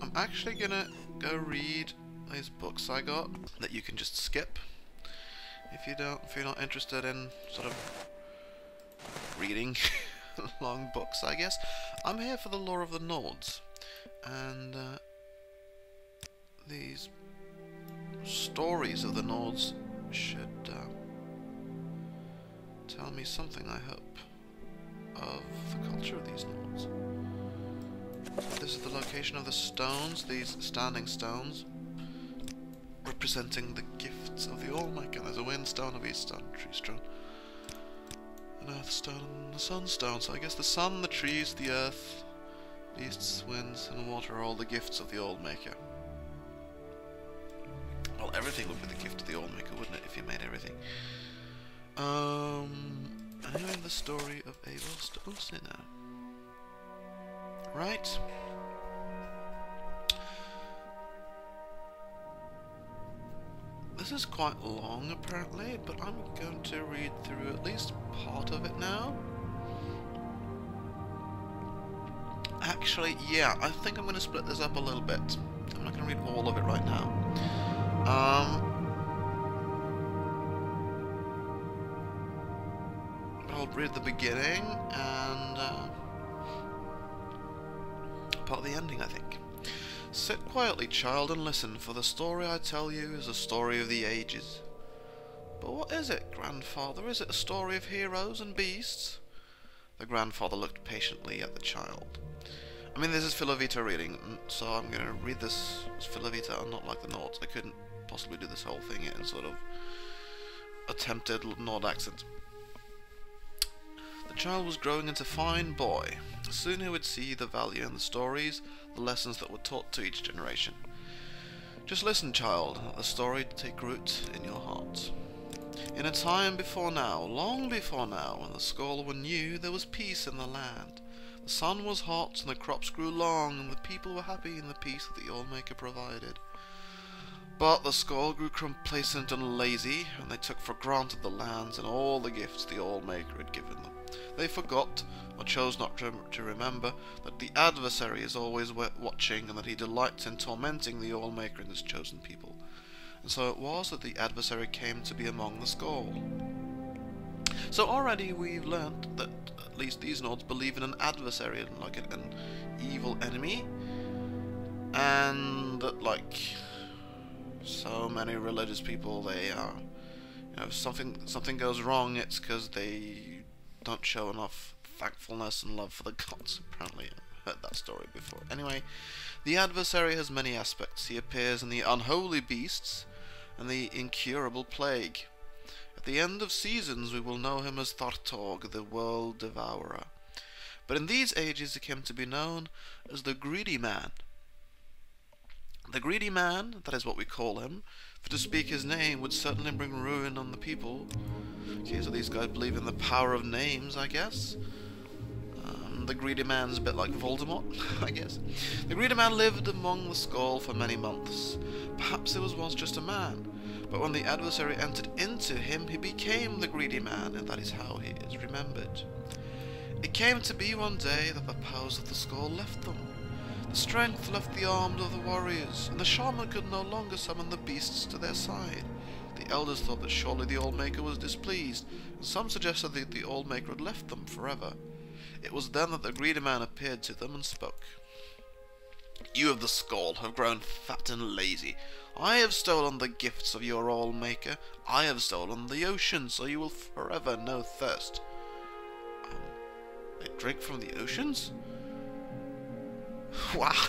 I'm actually gonna go read these books I got that you can just skip if you're not interested in sort of reading long books, I guess. I'm here for the lore of the Nords, and these stories of the Nords should tell me something, I hope, of the culture of these Nords. This is the location of the stones, these standing stones, representing the gifts of the Allmaker. There's a wind stone, a beast stone, tree stone, an earth stone, and a sunstone. So I guess the sun, the trees, the earth, beasts, winds, and water are all the gifts of the Allmaker. Well, everything would be the gift of the Allmaker, wouldn't it, if you made everything? Anyway, the story of Aevar Stone-Singer. Right. This is quite long, apparently, but I'm going to read through at least part of it now. Actually, yeah, I think I'm going to split this up a little bit. I'm not going to read all of it right now. I'll read the beginning and part of the ending, I think. Sit quietly, child, and listen, for the story I tell you is a story of the ages. But what is it, grandfather? Is it a story of heroes and beasts? The grandfather looked patiently at the child. I mean, this is Philovita reading, so I'm going to read this as Philovita, not like the Nords. I couldn't possibly do this whole thing in sort of attempted Nord accent. The child was growing into a fine boy. Soon he would see the value in the stories, the lessons that were taught to each generation. Just listen, child, and let the story take root in your heart. In a time before now, long before now, when the Skull were new, there was peace in the land. The sun was hot, and the crops grew long, and the people were happy in the peace that the Allmaker provided. But the Skull grew complacent and lazy, and they took for granted the lands and all the gifts the Allmaker had given them. They forgot, or chose not to remember, that the adversary is always watching, and that he delights in tormenting the Allmaker and his chosen people. And so it was that the adversary came to be among the Skull. So already we've learnt that at least these Nords believe in an adversary, like an evil enemy, and that, like so many religious people, they are, you know, if something goes wrong, it's because they don't show enough thankfulness and love for the gods. Apparently, I've heard that story before. Anyway, the adversary has many aspects. He appears in the unholy beasts and the incurable plague. At the end of seasons, we will know him as Thartorg, the world devourer. But in these ages, he came to be known as the greedy man. The greedy man, that is what we call him, for to speak his name would certainly bring ruin on the people. Okay, so these guys believe in the power of names, I guess. The greedy man's a bit like Voldemort, I guess. The greedy man lived among the Skull for many months. Perhaps it was once just a man, but when the adversary entered into him, he became the greedy man, and that is how he is remembered. It came to be one day that the powers of the Skull left them. The strength left the arms of the warriors, and the shaman could no longer summon the beasts to their side. The elders thought that surely the Allmaker was displeased, and some suggested that the Allmaker had left them forever. It was then that the greedy man appeared to them and spoke. You of the Skull have grown fat and lazy. I have stolen the gifts of your Allmaker. I have stolen the ocean, so you will forever know thirst. They drink from the oceans? Wow,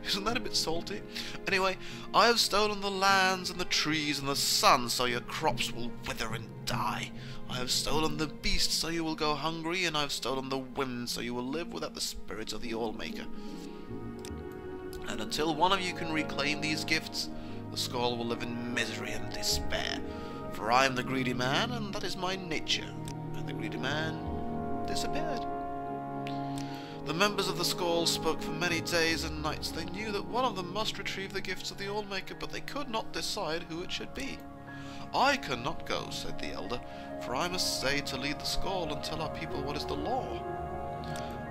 isn't that a bit salty? Anyway, I have stolen the lands and the trees and the sun, so your crops will wither and die. I have stolen the beasts, so you will go hungry, and I have stolen the wind, so you will live without the spirit of the Allmaker. And until one of you can reclaim these gifts, the Skull will live in misery and despair. For I am the greedy man, and that is my nature. And the greedy man disappeared. The members of the Skull spoke for many days and nights. They knew that one of them must retrieve the gifts of the Allmaker, but they could not decide who it should be. I cannot go, said the elder, for I must stay to lead the Skull and tell our people what is the law.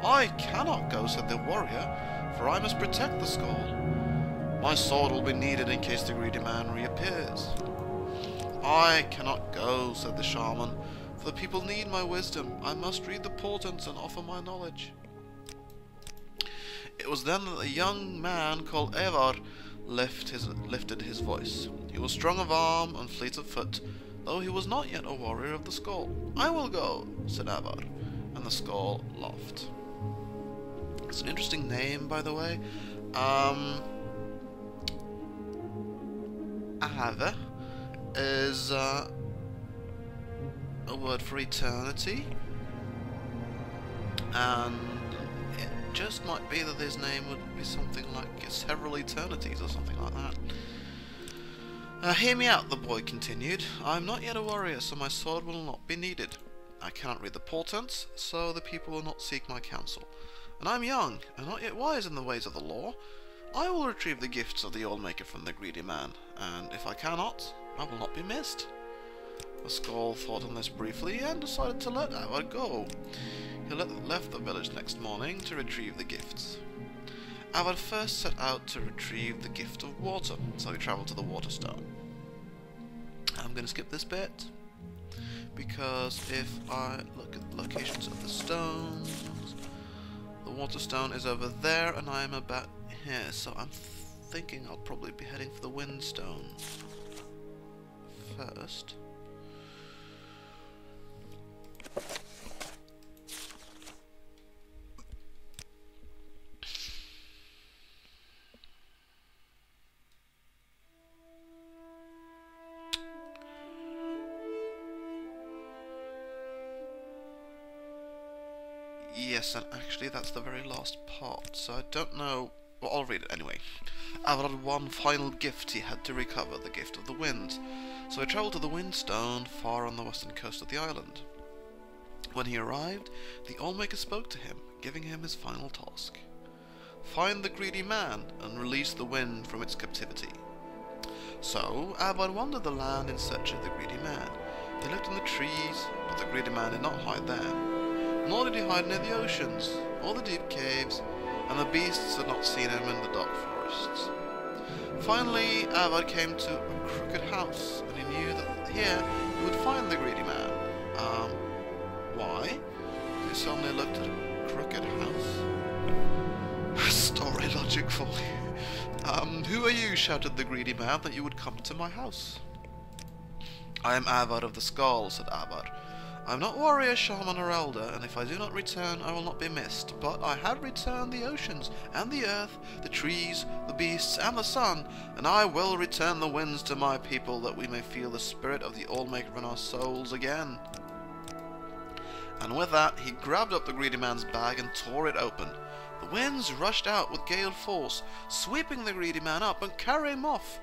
I cannot go, said the warrior, for I must protect the Skull. My sword will be needed in case the greedy man reappears. I cannot go, said the shaman, for the people need my wisdom. I must read the portents and offer my knowledge. It was then that a young man called Aevar lifted his voice. He was strong of arm and fleet of foot, though he was not yet a warrior of the skull. I will go, said Aevar, and the skull laughed. It's an interesting name, by the way. Aevar is a word for eternity, and it just might be that his name would be something like several eternities or something like that. Hear me out, the boy continued. I am not yet a warrior, so my sword will not be needed. I cannot read the portents, so the people will not seek my counsel. And I am young, and not yet wise in the ways of the law. I will retrieve the gifts of the Allmaker from the greedy man, and if I cannot, I will not be missed. The skull thought on this briefly, and decided to let Aevar go. He left the village next morning to retrieve the gifts. Aevar first set out to retrieve the gift of water, so he travelled to the Waterstone. I'm going to skip this bit, because if I look at the locations of the stones, the Waterstone is over there, and I am about here, so I'm thinking I'll probably be heading for the Windstone first. Yes, and actually that's the very last part, so I don't know. Well, I'll read it anyway. Aevar had one final gift he had to recover, the gift of the wind. So he travelled to the Windstone, far on the western coast of the island. When he arrived, the Allmaker spoke to him, giving him his final task. Find the greedy man, and release the wind from its captivity. So, Aevar wandered the land in search of the greedy man. He looked in the trees, but the greedy man did not hide there. Nor did he hide near the oceans, or the deep caves, and the beasts had not seen him in the dark forests. Finally, Aevar came to a crooked house, and he knew that here he would find the greedy man. Why? He suddenly looked at a crooked house. Story logic for you. Who are you, shouted the greedy man, that you would come to my house? I am Aevar of the Skull, said Aevar. I am not warrior, shaman, or elder, and if I do not return, I will not be missed. But I have returned the oceans, and the earth, the trees, the beasts, and the sun, and I will return the winds to my people, that we may feel the spirit of the Allmaker in our souls again. And with that, he grabbed up the greedy man's bag and tore it open. The winds rushed out with gale force, sweeping the greedy man up and carrying him off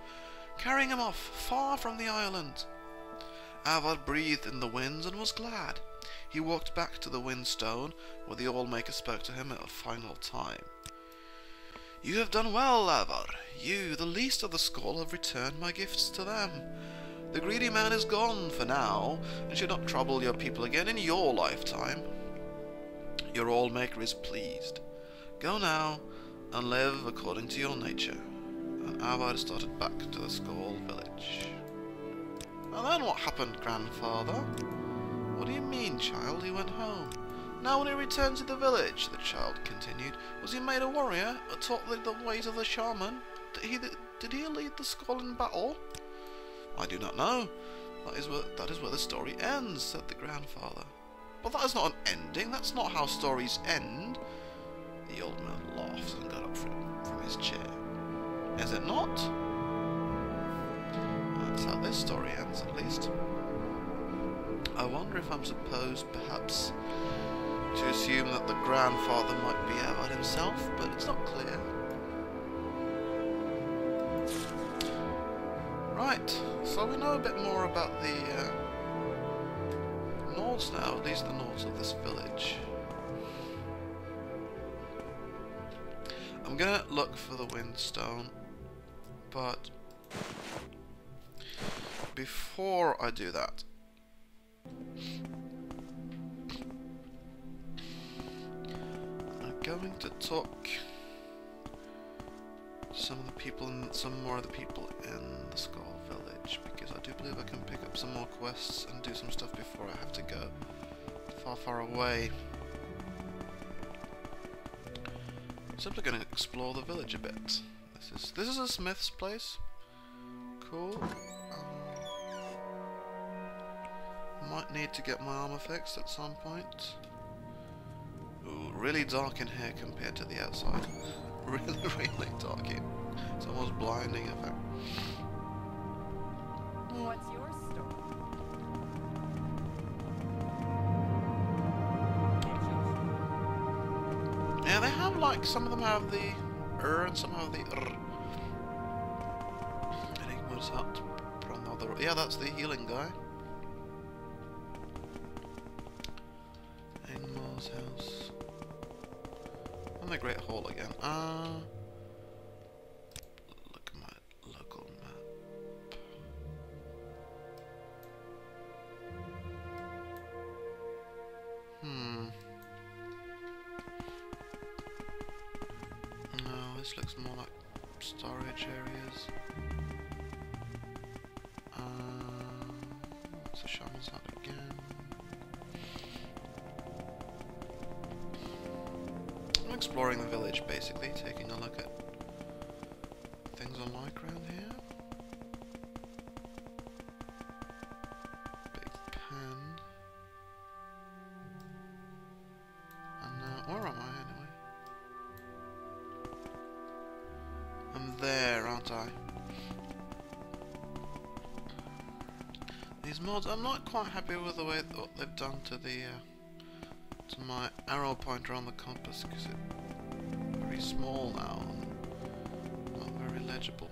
far from the island. Aevar breathed in the winds and was glad. He walked back to the Windstone, where the Allmaker spoke to him at a final time. You have done well, Aevar. You, the least of the Skull, have returned my gifts to them. The greedy man is gone for now, and should not trouble your people again in your lifetime. Your Allmaker is pleased. Go now, and live according to your nature. And Aevar started back to the Skull village. And then what happened, grandfather? What do you mean, child? He went home. Now when he returned to the village, the child continued, was he made a warrior, or taught the ways of the shaman? Did he lead the Skull in battle? I do not know. That is where the story ends, said the grandfather. But that is not an ending. That's not how stories end. The old man laughed and got up from his chair. Is it not? That's how this story ends, at least. I wonder if I'm supposed, perhaps, to assume that the grandfather might be Aevar himself, but it's not clear. Right, so we know a bit more about the Nords now, at least the Nords of this village. I'm gonna look for the Windstone, but before I do that, I'm going to talk some more of the people in the Skull Village, because I do believe I can pick up some more quests and do some stuff before I have to go far away. Simply going to explore the village a bit. This is a smith's place. Cool. Might need to get my armor fixed at some point. Ooh, really dark in here compared to the outside. Really dark in. It's almost blinding, in fact. What's your story? Yeah, they have like, some of them have the and some have the Enigma's hut from the other. Yeah, that's the healing guy. Enigma's house. And the Great Hall again. Look at my local map. No, this looks more like storage areas. It's a shaman's hut again. I'm exploring the village, basically, taking a look at things I like around here. Big pen. And where am I anyway? I'm there, aren't I? These mods, I'm not quite happy with the way what they've done to the to my arrow pointer on the compass, because it's very small now and not very legible.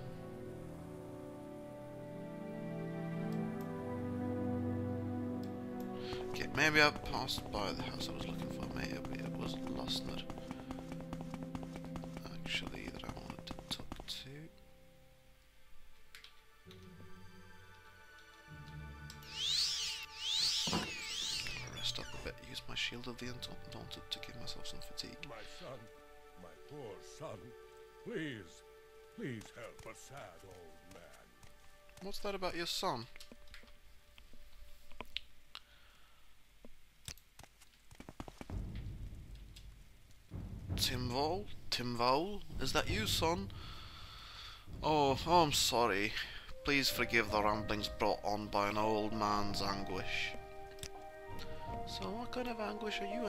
Okay, maybe I passed by the house I was looking for. Maybe it was Lustner actually that I wanted to talk to. Rest up a bit, use my Shield of the Undaunted to give myself some fatigue. My son, my poor son, please, please help a sad old man. What's that about your son? Timvol? Is that you, son? Oh, I'm sorry. Please forgive the ramblings brought on by an old man's anguish. So what kind of anguish are you